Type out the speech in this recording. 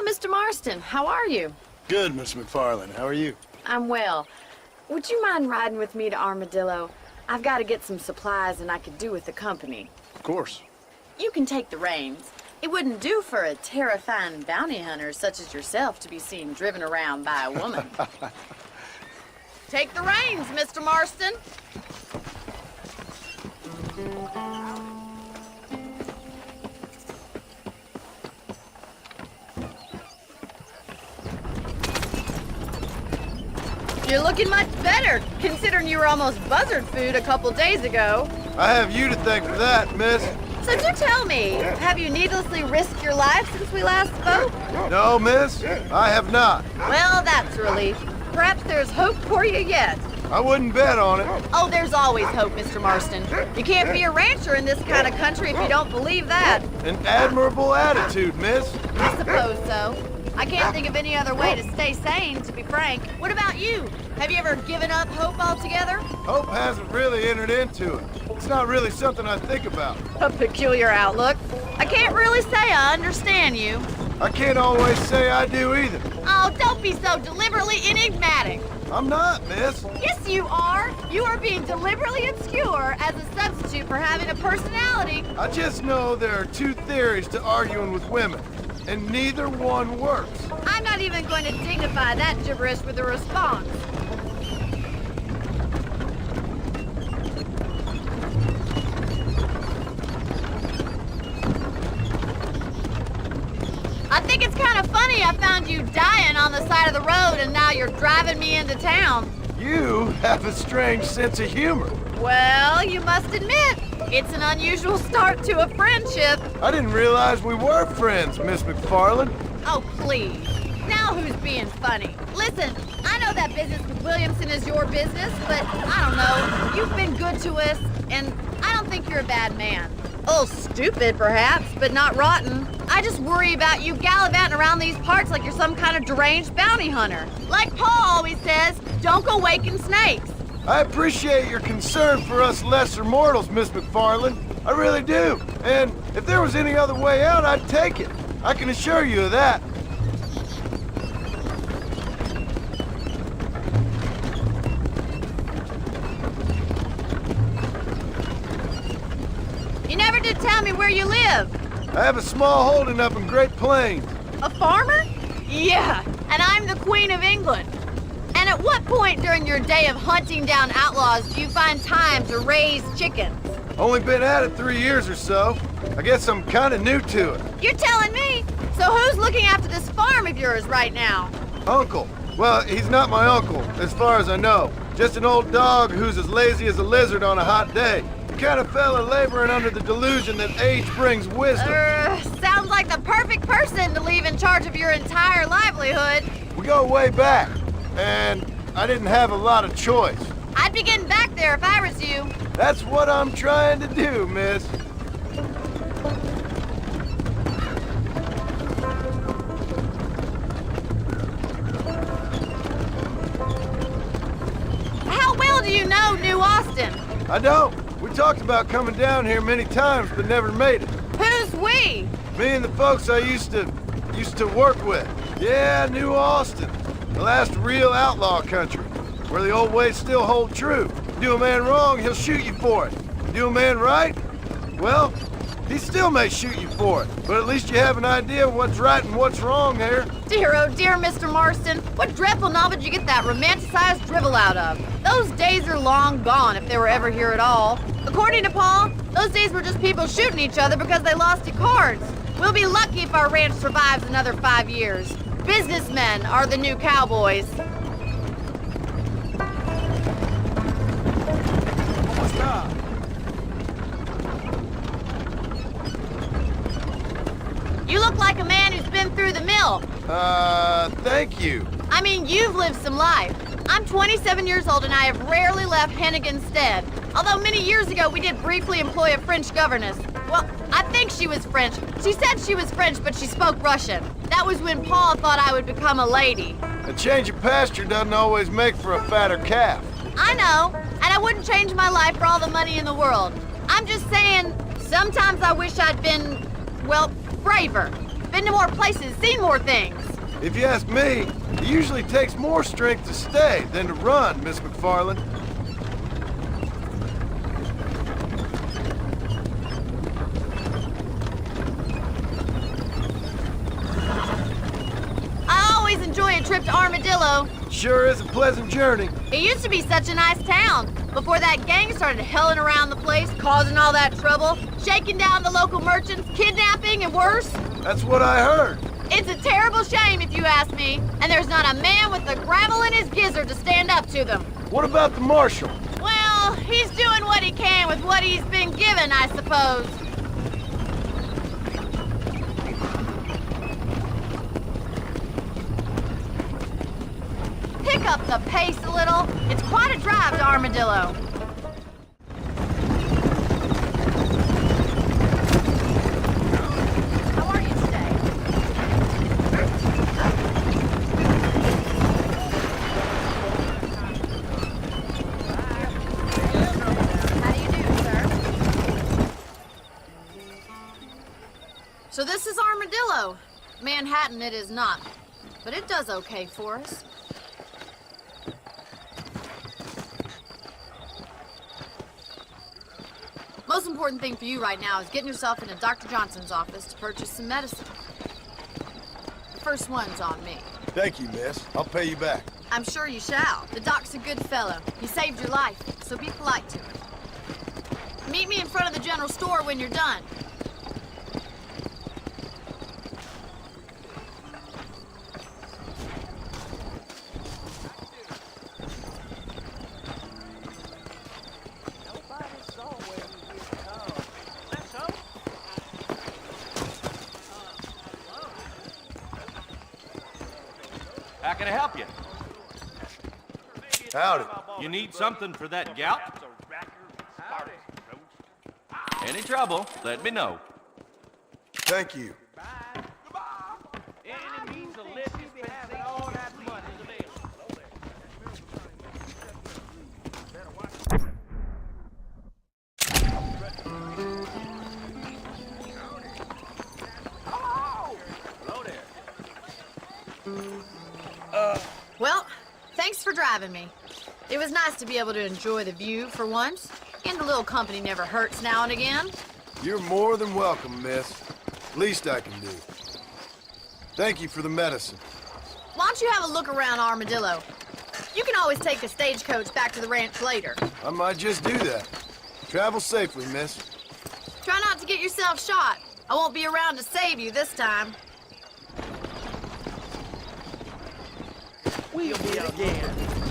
Mr. Marston. How are you? Good, Miss McFarland. How are you? I'm well. Would you mind riding with me to Armadillo? I've got to get some supplies and I could do with the company. Of course. You can take the reins. It wouldn't do for a terrifying bounty hunter such as yourself to be seen driven around by a woman. Take the reins, Mr. Marston. You're looking much better, considering you were almost buzzard food a couple days ago. I have you to thank for that, miss. So do tell me, have you needlessly risked your life since we last spoke? No, miss, I have not. Well, that's a relief. Perhaps there's hope for you yet. I wouldn't bet on it. Oh, there's always hope, Mr. Marston. You can't be a rancher in this kind of country if you don't believe that. An admirable attitude, miss. I suppose so. I can't think of any other way to stay sane, to be frank. What about you? Have you ever given up hope altogether? Hope hasn't really entered into it. It's not really something I think about. A peculiar outlook. I can't really say I understand you. I can't always say I do either. Oh, don't be so deliberately enigmatic. I'm not, miss. Yes, you are. You are being deliberately obscure as a substitute for having a personality. I just know there are two theories to arguing with women, and neither one works. I'm not even going to dignify that gibberish with a response. I think it's kind of funny I found you dying on the side of the road and now you're driving me into town. You have a strange sense of humor. Well, you must admit, it's an unusual start to a friendship. I didn't realize we were friends, Miss McFarland. Oh, please. Now who's being funny? Listen, I know that business with Williamson is your business, but I don't know. You've been good to us, and I don't think you're a bad man. A little stupid, perhaps, but not rotten. I just worry about you gallivanting around these parts like you're some kind of deranged bounty hunter. Like Paul always says, don't go waking snakes. I appreciate your concern for us lesser mortals, Miss McFarland. I really do. And if there was any other way out, I'd take it. I can assure you of that. You never did tell me where you live. I have a small holding up in Great Plains. A farmer? Yeah, and I'm the Queen of England. And at what point during your day of hunting down outlaws do you find time to raise chickens? Only been at it 3 years or so. I guess I'm kind of new to it. You're telling me? So who's looking after this farm of yours right now? Uncle. Well, he's not my uncle, as far as I know. Just an old dog who's as lazy as a lizard on a hot day. The kind of fella laboring under the delusion that age brings wisdom. Sounds like the perfect person to leave in charge of your entire livelihood. We go way back, and I didn't have a lot of choice. I'd be getting back there if I was you. That's what I'm trying to do, miss. How well do you know New Austin? I don't. We talked about coming down here many times, but never made it. Who's we? Me and the folks I used to work with. Yeah, New Austin. The last real outlaw country, where the old ways still hold true. Do a man wrong, he'll shoot you for it. Do a man right? Well, he still may shoot you for it, but at least you have an idea of what's right and what's wrong there. Dear, oh dear, Mr. Marston. What dreadful novel did you get that romanticized drivel out of? Those days are long gone, if they were ever here at all. According to Paul, those days were just people shooting each other because they lost at cards. We'll be lucky if our ranch survives another 5 years. Businessmen are the new cowboys. You look like a man who's been through the mill. Thank you. I mean, you've lived some life. I'm 27 years old and I have rarely left Hennigan's stead. Although many years ago we did briefly employ a French governess. Well, I think she was French. She said she was French, but she spoke Russian. That was when Paul thought I would become a lady. A change of pasture doesn't always make for a fatter calf. I know, and I wouldn't change my life for all the money in the world. I'm just saying, sometimes I wish I'd been, well, braver. been to more places, seen more things. If you ask me, it usually takes more strength to stay than to run, Miss McFarland. I always enjoy a trip to Armadillo. Sure is a pleasant journey. It used to be such a nice town before that gang started helling around the place, causing all that trouble, shaking down the local merchants, kidnapping, and worse. That's what I heard. It's a terrible shame if you ask me, and there's not a man with the gravel in his gizzard to stand up to them. What about the marshal? Well, he's doing what he can with what he's been given, I suppose. Pick up the pace a little. It's quite a drive to Armadillo. How are you today? How do you do, sir? So this is Armadillo. Manhattan it is not, but it does okay for us. Most important thing for you right now is getting yourself into Dr. Johnson's office to purchase some medicine. The first one's on me. Thank you, miss. I'll pay you back. I'm sure you shall. The doc's a good fellow. He saved your life, so be polite to him. Meet me in front of the general store when you're done. How can I help you? Howdy. You need something for that gout? Any trouble, let me know. Thank you. Well, thanks for driving me. It was nice to be able to enjoy the view for once, and a little company never hurts now and again. You're more than welcome, miss. Least I can do. Thank you for the medicine. Why don't you have a look around Armadillo? You can always take a stagecoach back to the ranch later. I might just do that. Travel safely, miss. Try not to get yourself shot. I won't be around to save you this time. We'll meet again.